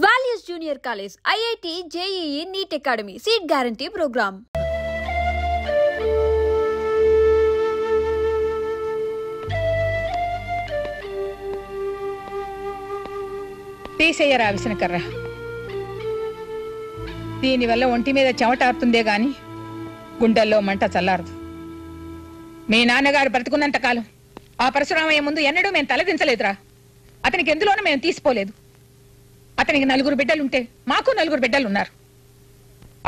Values Junior College, IIT, JEE, NEET Academy, Seat Guarantee Program. తీసేయరా విసనకర్ర. దీనివల్ల ఒంటి మీద చెమటారుతుందే గాని గుండెల్లో మంట చల్లారదు. మీ నాన్నగారు బ్రతుకున్నంత కాలం ఆ పరశురామయ్య ముందు ఎన్నడూ మేము తలదించలేదురా. అతనికి ఎందులోనూ మేము తీసిపోలేదు. అతనికి 4 బిడ్డలుంటే మాకు 4 బిడ్డలున్నారు.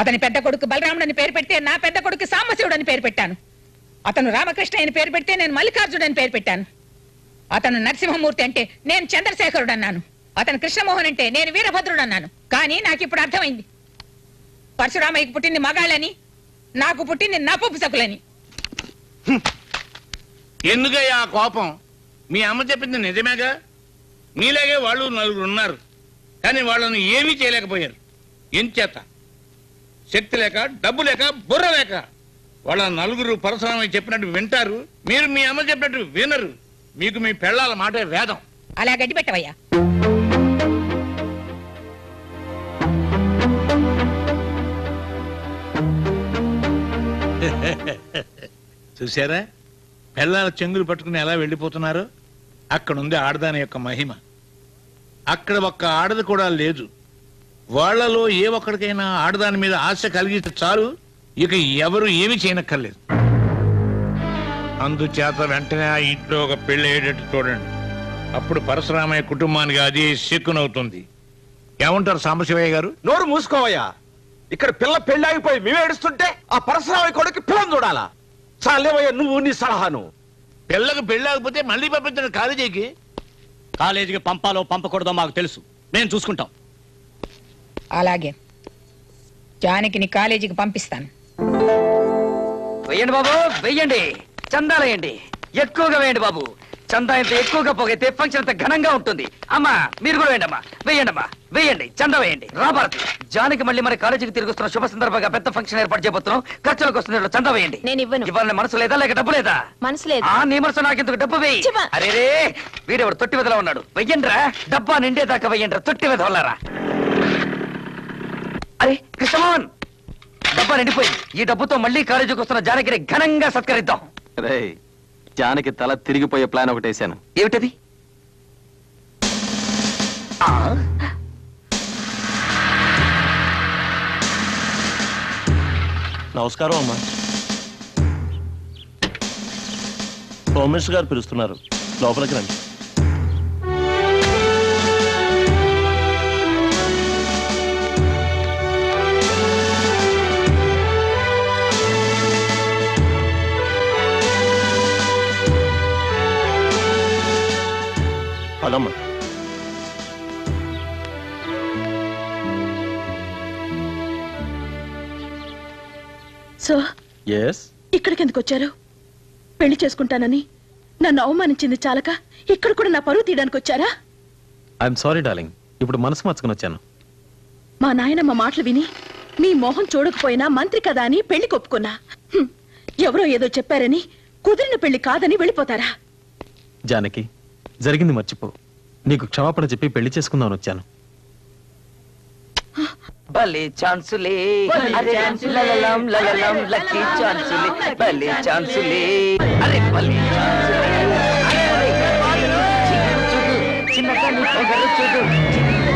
అతని పెద్ద కొడుకు బలరాముడని పేరు పెడితే నా పెద్ద కొడుకు సాంబశివుడు అని పేరు పెట్టాను. అతను రామకృష్ణ అని పేరు పెడితే నేను మల్లికార్జుడు అని పేరు పెట్టాను. అతను నరసింహమూర్తి అంటే నేను చంద్రశేఖరుడు అన్నాను. అతను కృష్ణమోహన్ అంటే నేను వీరభద్రుడు అన్నాను. కానీ నాకు ఇప్పుడు అర్థమైంది, పరశురామయ్యకి పుట్టింది మగాళ్ళని, నాకు పుట్టింది నపుంసకులని. ఎందుకయ్యా ఆ కోపం? మీ అమ్మ చెప్పింది నిజమేగా. మీలాగే వాళ్ళు 4 ఉన్నారు, కానీ వాళ్ళని ఏమీ చేయలేకపోయారు. ఎంచేత? శక్తి లేక, డబ్బు లేక, బుర్ర లేక. వాళ్ళ 4 పరశురామయ్య చెప్పినట్టు వింటారు, మీరు మీ అమ్మ చెప్పినట్టు వినరు. మీకు మీ పెళ్ళాల మాటే వేదం. అలా గడ్డి పెట్టవయ్యా. చూసారా పెళ్ళాల చెంగులు పట్టుకుని ఎలా వెళ్ళిపోతున్నారు? అక్కడుంది ఆడదాని యొక్క మహిమ. అక్కడ ఒక్క ఆడది కూడా లేదు. వాళ్లలో ఏ ఒక్కడికైనా ఆడదాని మీద ఆశ కలిగితే చాలు, ఇక ఎవరు ఏమి చేయనక్కర్లేదు. అందుచేత వెంటనే ఆ ఇంట్లో ఒక పెళ్లి అయ్యేటట్టు చూడండి. అప్పుడు పరశురామయ్య కుటుంబానికి అది శక్కునవుతుంది. ఏమంటారు సాంబశివయ్య గారు? నోరు మూసుకోవయ్యా. ఇక్కడ పిల్ల పెళ్ళాగిపోయి మేము ఏడుస్తుంటే ఆ పరశురామయ్య కొడుకు పిల్లని చూడాలా? చాలేవయ్యా నువ్వు నీ సలహాను. పిల్లకు పెళ్ళాకపోతే మళ్ళీ పంపించండి కాలేజీకి. కాలేజీకి పంపాలో పంపకూడదో మాకు తెలుసు, మేము చూసుకుంటాం. అలాగే జానకిని కాలేజీకి పంపిస్తాను. వెయ్యండి బాబు, వెయ్యండి. చందాలు వేయండి, ఎక్కువగా వేయండి బాబు. చందా ఇంత ఎక్కువగా పోగైతే ఫంక్షన్ అంత ఘనంగా ఉంటుంది. అమ్మా మీరు కూడా వేయండి అమ్మా, వేయండి అమ్మా, వేయండి. చందా వేయండి. రాబారతి, జానకి మళ్ళీ మన కాలేజీకి తిరిగి వస్తున్న శుభ సందర్భంగా పెద్ద ఫంక్షన్ ఏర్పాటు చేయబోతున్నాం. ఖర్చులకు వస్తుంది, చందా వేయండి. నేను ఇవ్వను. ఇవ్వాలని మనసు లేదా, లేక డబ్బు లేదా? మనసు లేదు. నీ మనసు నాకెందుకు, డబ్బు వేయి. అరే రే, వీడెవడు తొట్టి వెదలా ఉన్నాడు. వెయ్యండ్రా, డబ్బా నిండేదాకా వెయ్యండ్రా, తొట్టి వెదవల్లారా. అరే కృష్ణమోహన్, డబ్బా నిండిపోయింది. ఈ డబ్బుతో మళ్ళీ కాలేజీకి వస్తున్న జానకిని ఘనంగా సత్కరిద్దాం. జానకి తల తిరిగిపోయే ప్లాన్ ఒకటి వేసాను. ఏమిటది? నమస్కారం అమ్మా. హోమ్ మినిస్టర్ గారు పిలుస్తున్నారు, లోపలికి రండి. పదమ్మా. సో ఇక్కడికి ఎందుకు వచ్చారు? పెళ్లి చేసుకుంటానని నన్ను అవమానించింది చాలక ఇక్కడ కూడా నా పరువు తీయడానికి వచ్చారా? ఐఎమ్ సారీ డార్లింగ్, ఇప్పుడు మనసు మార్చుకుని వచ్చాను. మా నాయనమ్మ మాటలు విని మీ మొహం చూడకపోయినా మంత్రి కదా అని పెళ్లి కొప్పుకున్నా. ఎవరో ఏదో చెప్పారని కుదిరిన పెళ్లి కాదని వెళ్ళిపోతారా? జానకి, జరిగింది మర్చిపో. నీకు క్షమాపణ చెప్పి పెళ్లి చేసుకుందామని వచ్చాను. భలే ఛాన్సులే, అరే లలలం లలలం లక్కీ ఛాన్సులే, భలే ఛాన్సులే, అరే భలే ఛాన్సులే. చిన్నగా నీ పొగరు చూడు, చిన్నగా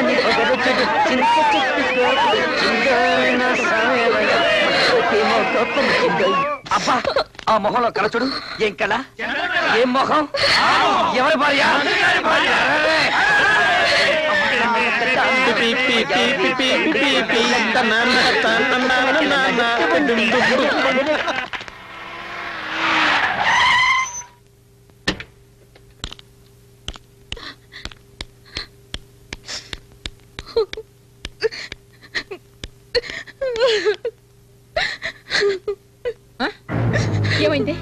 నీ పొగరు చూడు. అబ్బా, ఆ మొహంలో కళ చూడు. ఏం కళ, ఏం మొహం, ఎవరి భార్య? ఏమైంది?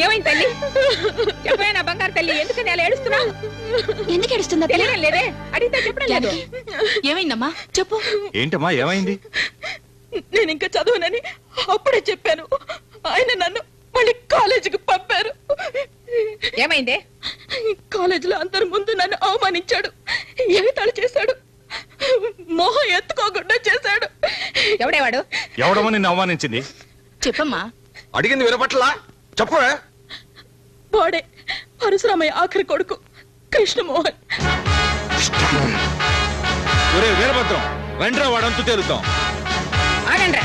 ఏమైంది తల్లి? చెప్పే నా బంగారు తల్లి, ఎందుకని అలా ఏడుస్తున్నావు? ఎందుకు ఏడుస్తుందా? తెలియడం లేదే, అడిగితే చెప్పడం లేదు. ఏమైందమ్మా చెప్పు. ఏంటమ్మా ఏమైంది? నేను ఇంకా చదువునని అప్పుడే చెప్పాను. ఆయన నన్ను మళ్ళీ కాలేజీకి పంపారు. ఏమైంది? కాలేజీలో అందరి ముందు నన్ను అవమానించాడు, ఎగతాళి చేశాడు, మొహం ఎత్తుకోకుండా చేశాడు. ఎవడేవాడు? ఎవడమో నిన్ను అవమానించింది? చెప్పమ్మా. అడిగింది వినపట్లా? చెప్పవే. వాడే పరశురామయ్య ఆఖరి కొడుకు కృష్ణమోహన్. ఒరే వీరభద్రం, వెంట్రా వాడంతు తేలుద్దాం. ఆగండ్రా,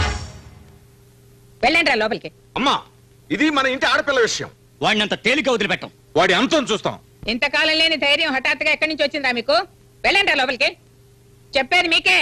వెళ్ళండ్రా లోపలికి. అమ్మా, ఇది మన ఇంటి ఆడపిల్ల విషయం. వాడిని అంత తేలిక వదిలిపెట్టం. వాడి అంతం చూస్తాం. ఇంతకాలం లేని ధైర్యం హఠాత్తుగా ఎక్కడి నుంచి వచ్చిందా మీకు? వెళ్ళండ్రా లోపలికి, చెప్పేది మీకే.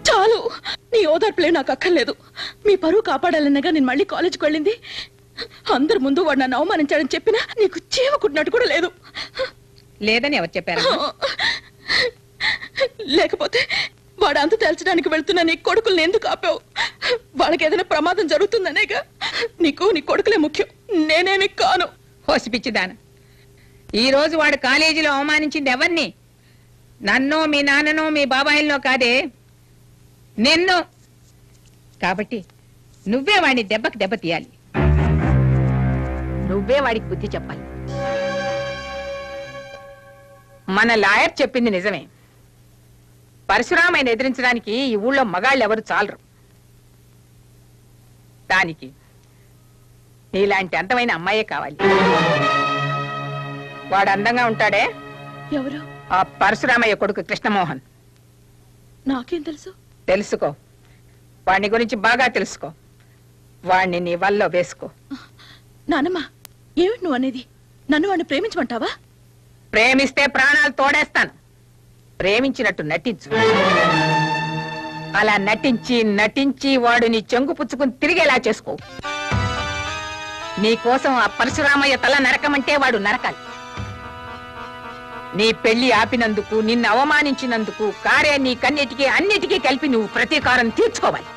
చాలు, నీ ఓదార్పులే నాకు అక్కర్లేదు. మీ పరువు కాపాడాలన్నగా నేను మళ్ళీ కాలేజీకి వెళ్ళింది. అందరి ముందు వాడు నన్ను అవమానించాడని చెప్పినా నీకు చీమకుట్టినట్టు కూడా లేదు. లేదని ఎవరు చెప్పారు? లేకపోతే వాడు అంత తేల్చడానికి వెళ్తున్నా నీ కొడుకుల్ని ఎందుకు ఆపావు? వాళ్ళకి ఏదైనా ప్రమాదం జరుగుతుందనేగా. నీకు నీ కొడుకులే ముఖ్యం, నేనేమి కాను. హోసిపిచ్చిదాను, ఈ రోజు వాడు కాలేజీలో అవమానించింది ఎవరిని? నన్నో మీ నాన్ననో మీ బాబాయిల్లో కాదే, నిన్ను. కాబట్టి నువ్వే వాడిని దెబ్బకి దెబ్బ తీయాలి, నువ్వే వాడికి బుద్ధి చెప్పాలి. మన లాయర్ చెప్పింది నిజమే. పరశురామయ్యని ఎదిరించడానికి ఈ ఊళ్ళో మగాళ్ళు ఎవరు చాలరు. దానికి నీలాంటి అందమైన అమ్మాయే కావాలి. వాడు అందంగా ఉంటాడే, ఎవరు? ఆ పరశురామయ్య కొడుకు కృష్ణమోహన్. నాకేం తెలుసు? తెలుసుకో, వాడిని గురించి బాగా తెలుసుకో. వాడిని నీ వల్ల వేసుకో. నానమ్మ, ఏమిటి నువ్వు అనేది? నన్ను వాడిని ప్రేమించమంటావా? ప్రేమిస్తే ప్రాణాలు తోడేస్తాను. ప్రేమించినట్టు నటించు. అలా నటించి నటించి వాడు నీ చెంగు పుచ్చుకుని తిరిగేలా చేసుకో. నీ కోసం ఆ పరశురామయ్య తల నరకమంటే వాడు నరకాలి. నీ పెళ్లి ఆపినందుకు, నిన్ను అవమానించినందుకు కారే నీ కన్నిటికీ అన్నిటికీ కలిపి నువ్వు ప్రతీకారం తీర్చుకోవాలి.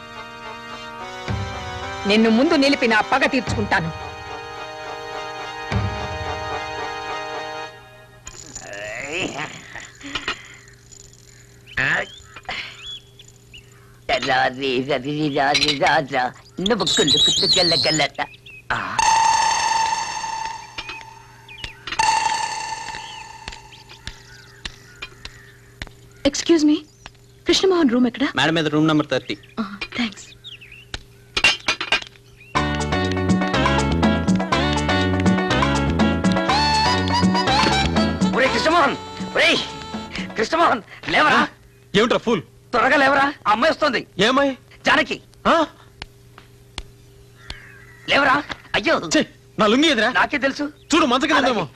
నిన్ను ముందు నిలిపి నా పగ తీర్చుకుంటాను. ఎక్స్క్యూజ్ మీ, కృష్ణమోహన్ రూమ్ ఎక్కడ? మేడం మీద room number 30. Thanks. Krishnamohan, Krishnamohan లేవరా? ఏమిట్రా ఫుల్? త్వరగా లేవరా, అమ్మాయి వస్తుంది. ఏమై? జానకి లేవరా. అయ్యో నా లుంగి ఎదురా? నాకే తెలుసు. చూడు మంచకేమో.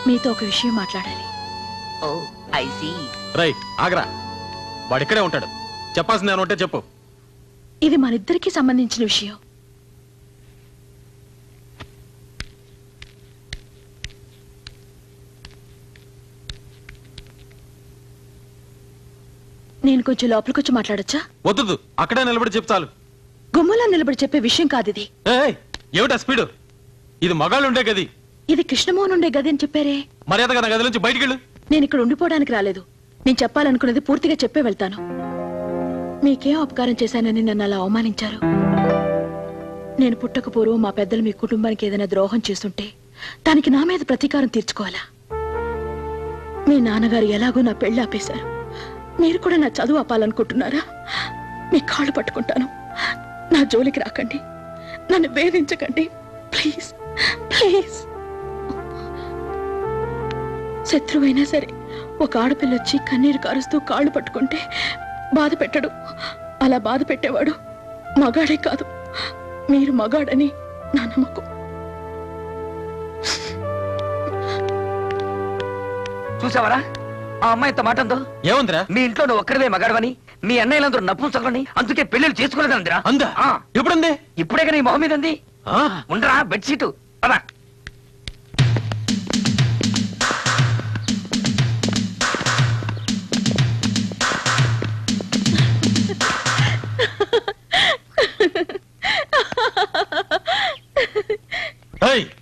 మీతో ఒక విషయం మాట్లాడాలి. ఓ ఐ సీ. రై ఆగరా, వాడిక్కడే ఉంటాడు. చెప్పాల్సింది ఏమన్నా ఉంటే చెప్పు. ఇది మనిద్దరికీ సంబంధించిన విషయం. నేను కొంచెం లోపలికొచ్చి మాట్లాడొచ్చా? వద్దు, అక్కడే నిలబడి చెప్తాలు. గుమ్మలో నిలబడి చెప్పే విషయం కాదు ఇది. ఏమిటా స్పీడు? ఇది మగాళ్ళు ఉండే గది. ఇది కృష్ణమోహన్ ఉండే గది అని చెప్పారే. మర్యాదగా నా గది నుంచి బయటికి వెళ్ళు. నేను ఇక్కడ ఉండిపోవడానికి రాలేదు. నేను చెప్పాలనుకున్నది పూర్తిగా చెప్పే వెళ్తాను. మీకేం అపకారం చేశానని నన్ను అలా అవమానించారు. నేను పుట్టక పూర్వం మా పెద్దలు మీ కుటుంబానికి ఏదైనా ద్రోహం చేస్తుంటే దానికి నా మీద ప్రతీకారం తీర్చుకోవాలా? మీ నాన్నగారు ఎలాగో నా పెళ్లి ఆపేశారు. మీరు కూడా నా చదువు ఆపాలనుకుంటున్నారా? మీ కాళ్ళు పట్టుకుంటాను, నా జోలికి రాకండి, నన్ను వేధించకండి, ప్లీజ్ ప్లీజ్. శత్రువైనా సరే ఒక ఆడపిల్ల వచ్చి కన్నీరు కారుస్తూ కాళ్ళు పట్టుకుంటే బాధ పెట్టడు. అలా బాధ పెట్టేవాడు మగాడే కాదు. మీరు మగాడని నా నమ్మకం. చూసావరా ఆ అమ్మాయితో మాటంతో? ఏముందిరా? మీ ఇంట్లో నువ్వు ఒక్కడివే మగాడవని, మీ అన్నయ్యలందరూ నపుంసకులని, అందుకే పెళ్లిళ్ళు చేసుకోలేదందిరా. అందా ఎప్పుడుంది? ఇప్పుడే కానీ మొహం మీద ఉంది. ఉండరా బెడ్షీటు పదా.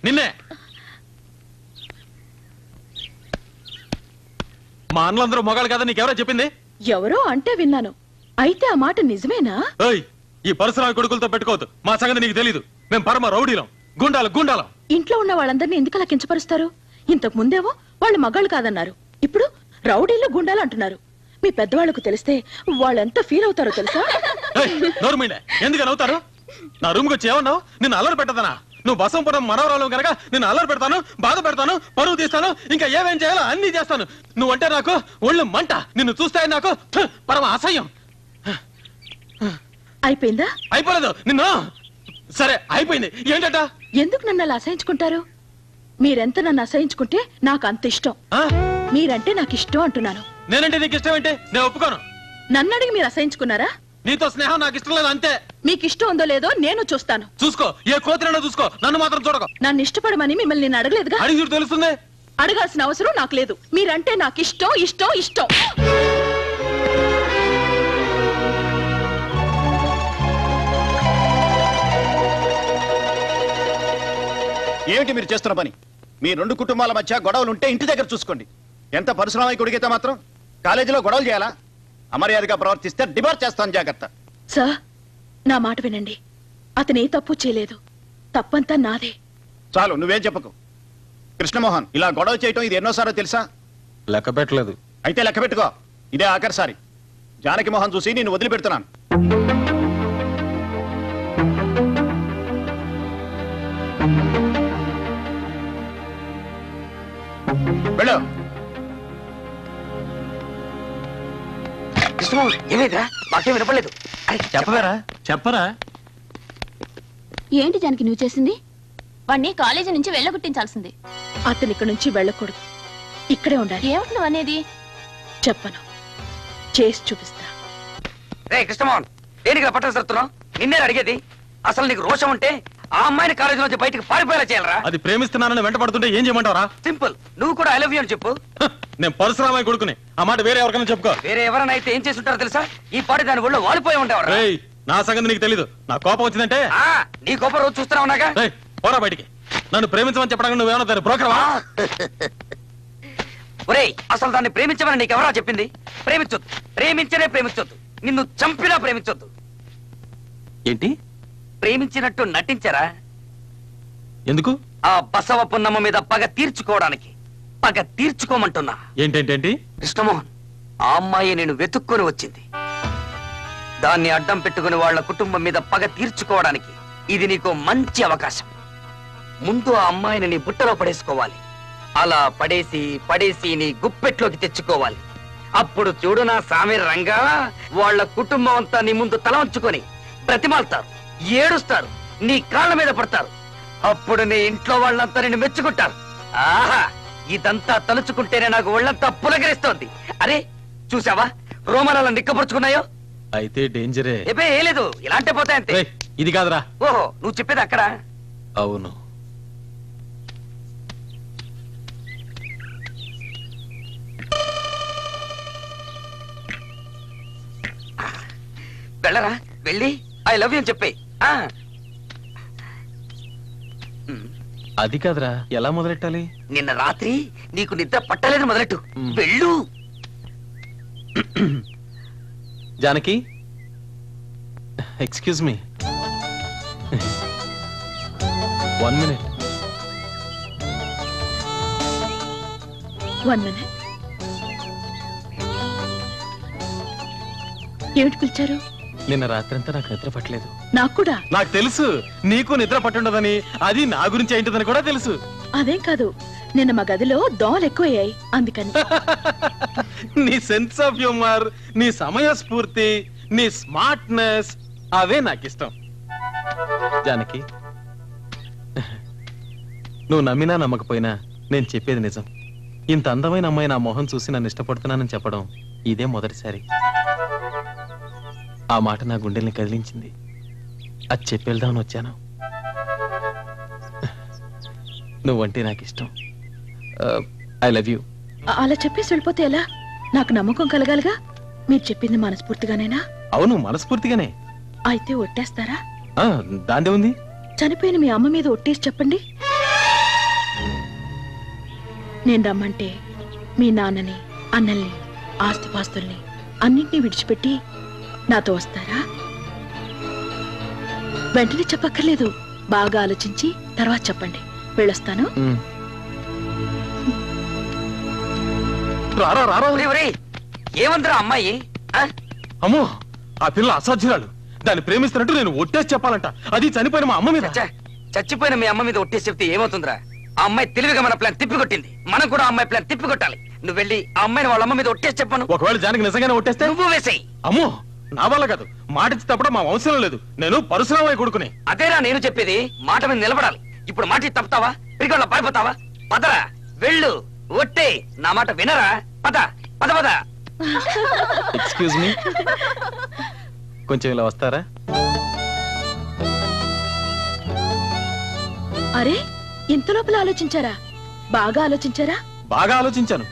నిన్నే మా అన్నలందరూ మొగాలు కదా నీకెవరో చెప్పింది? ఎవరో అంటే విన్నాను. అయితే ఆ మాట నిజమేనా? ఈ పరశురామి కొడుకులతో పెట్టుకోవద్దు. మా సంగతి నీకు తెలీదు. మేము పరమ రౌడీలం, గుండాలం. ఇంట్లో ఉన్న వాళ్ళందరినీ ఎందుకలా కించపరుస్తారు? ఇంతకు ముందేవో వాళ్ళు మగాళ్ళు కాదన్నారు, ఇప్పుడు రౌడీలు గుండాలు అంటున్నారు. మీ పెద్దవాళ్లకు తెలిస్తే వాళ్ళెంత ఫీల్ అవుతారో తెలుసా? నోరుమైండే, ఎందుకని అవుతారు? నా రూమ్కి వచ్చి ఏమన్నావు? నిన్ను అల్లరి పెట్టదనా? నువ్వు బసంపురం మనవరాలు కనుక నిన్ను అల్లరి పెడతాను, బాధ పెడతాను, పరువు తీస్తాను, ఇంకా ఏమేం చేయాలో అన్ని చేస్తాను. నువ్వంటే నాకు ఒళ్ళు మంట. నిన్ను చూస్తే నాకు పరమ అసహ్యం. అయిపోయిందా? అయిపోలేదు. నిన్ను సరే అయిపోయింది. ఏంటట? ఎందుకు నన్ను అలా అసహించుకుంటారు? మీరెంత నన్ను అసహించుకుంటే నాకు అంత ఇష్టం. మీరంటే నాకు ఇష్టం అంటున్నాను. నేనంటే నీకు ఇష్టం ఏంటి? నేను ఒప్పుకోను. నన్ను అడిగి మీరు అసహించుకున్నారా? నీతో స్నేహం నాకు ఇష్టం లేదు, అంతే. మీకు ఇష్టం ఉందో లేదో నేను చూస్తాను. చూసుకో, ఏ కోతిరైనా చూసుకో, నన్ను మాత్రం చూడకు. నన్ను ఇష్టపడమని మిమ్మల్ని నేను అడగలేదుగా. అడిగి చూడు, తెలుస్తుంది. అడగాల్సిన అవసరం నాకు లేదు. మీరంటే నాకు ఇష్టం ఇష్టం ఇష్టం. ఏమిటి మీరు చేస్తున్న పని? మీ రెండు కుటుంబాల మధ్య గొడవలు ఉంటే ఇంటి దగ్గర చూసుకోండి. ఎంత పరిశ్రమ కొడిగితే మాత్రం కాలేజీలో గొడవలు చేయాలా? అమర్యాదగా ప్రవర్తిస్తే డిబార్ చేస్తాను, జాగ్రత్త. సార్, నా మాట వినండి. అతనే తప్పు చేయలేదు, తప్పంతా నాదే. చాలు, నువ్వేం చెప్పకు. కృష్ణమోహన్, ఇలా గొడవ చేయటం ఇది ఎన్నోసారో తెలుసా? లెక్క పెట్టలేదు. అయితే లెక్క పెట్టుకో. ఇదే ఆఖరిసారి. జానకి మోహన్ చూసి నేను వదిలిపెడుతున్నాను. వెళ్ళు. ఏమైందిరా? మాకేం వినపడలేదు. చెప్పరా. ఏంటి జానకి నువ్వు చేసింది? వాణ్ణి కాలేజీ నుంచి వెళ్ళగొట్టించాల్సింది. అతని ఇక్కడ నుంచి వెళ్ళకూడదు, ఇక్కడే ఉండాలి. ఏమిటి నువ్వు అనేది? చెప్పను, చేసి చూపిస్తా. రే కృష్ణమోహన్, దేనికి పట్టణ సరుతున్నావు? నిన్నే అడిగేది. అసలు నీకు రోషం ఉంటే ఆ అమ్మాయిని కాలేజీ నుంచి బయటకు పారిపోయేలా చేయాలరా? అది ప్రేమిస్తున్నానని వెంట పడుతుంటే ఏం చేయమంటావరా? సింపుల్, నువ్వు కూడా ఐ లవ్ యూ అని చెప్పు. నేను పరశురామయ్య కొడుకుని. ఆ మాట వేరే ఎవరికైనా చెప్పుకో. వేరే ఎవరైనా అయితే ఏం చేసి ఉంటారో తెలుసా? ఈ పాటి దాని ఒళ్ళో వాలిపోయి ఉండేవారు. నా సంగతి నీకు తెలీదు. నా కోపం వచ్చిందంటే నీ కోపం రోజు చూస్తున్నా ఉన్నాగా. పోరా బయటికి. నన్ను ప్రేమించమని చెప్పడానికి నువ్వేమన్నా దాన్ని బ్రోకర్వా? ఒరేయ్, అసలు దాన్ని ప్రేమించమని నీకెవరా చెప్పింది? ప్రేమించొద్దు, ప్రేమించనే ప్రేమించొద్దు, నిన్ను చంపినా ప్రేమించొద్దు. ఏంటి? ప్రేమించినట్టు నటించరా? ఎందుకు? ఆ బసవ పున్నమ్మ మీద పగ తీర్చుకోవడానికి. పగ తీర్చుకోమంటున్నా. ఏంటేంటేంటి? కృష్ణమోహన్, ఆ అమ్మాయి నేను వెతుక్కొని వచ్చింది. దాన్ని అడ్డం పెట్టుకుని వాళ్ళ కుటుంబం మీద పగ తీర్చుకోవడానికి ఇది నీకు మంచి అవకాశం. ముందు ఆ అమ్మాయిని నీ బుట్టలో పడేసుకోవాలి. అలా పడేసి పడేసి నీ గుప్పెట్లోకి తెచ్చుకోవాలి. అప్పుడు చూడు నా సామి రంగా, వాళ్ళ కుటుంబం అంతా నీ ముందు తల వంచుకొని బ్రతిమాలుతారు, ఏడుస్తారు, నీ కాళ్ళ మీద పడతారు. అప్పుడు నీ ఇంట్లో వాళ్ళంతా నిన్ను మెచ్చుకుంటారు. ఆహా, ఇదంతా తలుచుకుంటేనే నాకు ఒళ్ళంతా పులకరిస్తోంది. అరే చూసావా రోమనాలు నిక్కపరుచుకున్నాయో? అయితే డేంజరే. ఏ లేదు, ఇలాంటి పోతాయంతే. ఇది కాదురా. ఓహో, నువ్వు చెప్పేది అక్కడ. అవును. వెళ్ళరా, వెళ్ళి ఐ లవ్ యూ అని చెప్పే. అది కాదురా, ఎలా మొదలెట్టాలి? నిన్న రాత్రి నీకు నిద్ర పట్టలేదు మొదలెట్టు. వెళ్ళు. Janaki, excuse me, 1 minute. 1 minute. ఏమిటి పిలిచారు? నిన్న రాత్రంతా నాకు నిద్ర పట్టలేదు. నాకు కూడా. నాకు తెలుసు నీకు నిద్ర పట్టుండదని. అది నా గురించి ఏంటిదని కూడా తెలుసు. అదేం కాదు, నిన్న మా గదిలో దోమలు ఎక్కువయ్యాయి, అందుకని. నీ సెన్స్ ఆఫ్ హ్యూమర్, నీ సమయ స్ఫూర్తి, నీ స్మార్ట్నెస్, అవే నాకు ఇష్టం. జానకి, నువ్వు నమ్మినా నమ్మకపోయినా నేను చెప్పేది నిజం. ఇంత అందమైన అమ్మాయి నా మొహం చూసి నన్ను ఇష్టపడుతున్నానని చెప్పడం ఇదే మొదటిసారి. ఆ మాట నా గుండెల్ని కదిలించింది. అది చెప్పేద్దామని వచ్చాను. నువ్వంటే నాకు ఇష్టం. I love you. అలా చెప్పేసి వెళ్ళిపోతే ఎలా? నాకు నమ్మకం కలగాలిగా. మీరు చెప్పింది మనస్ఫూర్తిగానేనా? అవును, మనస్ఫూర్తిగానే. అయితే ఒట్టేస్తారా? దాందే ఉంది. చనిపోయిన మీ అమ్మ మీద ఒట్టేసి చెప్పండి. నేను రమ్మంటే మీ నాన్నని, అన్నల్ని, ఆస్తిపాస్తుల్ని అన్నింటినీ విడిచిపెట్టి నాతో వస్తారా? వెంటనే చెప్పక్కర్లేదు, బాగా ఆలోచించి తర్వాత చెప్పండి. వెళ్ళొస్తాను. ఏమంటారా అమ్మాయి? అమ్మో, ఆ పిల్ల అసాధ్యురాలు. దాన్ని ప్రేమిస్తున్నట్టు నేను ఒట్టేసి చెప్పాలంట. అది చనిపోయిన మా అమ్మ మీద. చచ్చిపోయిన మీ అమ్మ మీద ఒట్టేసి చెప్తే ఏమవుతుందిరా? ఆ అమ్మాయి తెలివిగా మన ప్లాన్ తిప్పికొట్టింది. మనం కూడా ఆ అమ్మాయి ప్లాన్ తిప్పికొట్టాలి. నువ్వు వెళ్ళి ఆ అమ్మాయిని వాళ్ళ అమ్మ మీద ఒట్టేసి చెప్పను. ఒకవేళ జానకి నిజంగానే ఒట్టేస్తే నువ్వు వేసేయి. అమ్మో, నా వల్ల కాదు. మాట ఇచ్చి తప్పడం మా వంశంలో లేదు. నేను పరశురామయ్య కొడుకుని. అదేరా నేను చెప్పేది. మాట మీద నిలబడాలి. ఇప్పుడు మాట ఇచ్చి తప్పుతావా? పిరిగొల్ల పారిపోతావా? పదరా, వెళ్ళు, ఒట్టే. నా మాట వినరా? పద పద పద. ఎక్స్క్యూజ్ మీ, కొంచెం ఇలా వస్తారా? అరే, ఇంత లోపల ఆలోచించారా? బాగా ఆలోచించారా? బాగా ఆలోచించాను.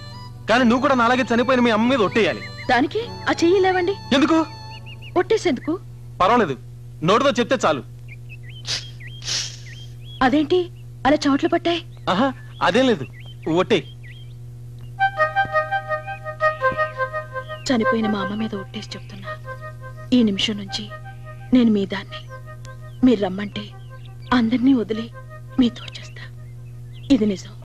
కానీ నువ్వు కూడా నాలాగే చనిపోయిన మీ అమ్మ మీద ఒట్టేయాలి. దానికి ఆ చెయ్యి లేవండి. ఎందుకు? ఒట్టేసేందుకు? పర్వాలేదు, నోటితో చెప్తే చాలు. అదేంటి అలా చెమట్లు పట్టాయి? ఆహా, అదేం లేదు, ఒట్టే. చనిపోయిన మా అమ్మ మీద ఒట్టేసి చెప్తున్నా, ఈ నిమిషం నుంచి నేను మీ దాన్ని. మీరు రమ్మంటే అందరినీ వదిలి మీతో వచ్చేస్తా. ఇది నిజం.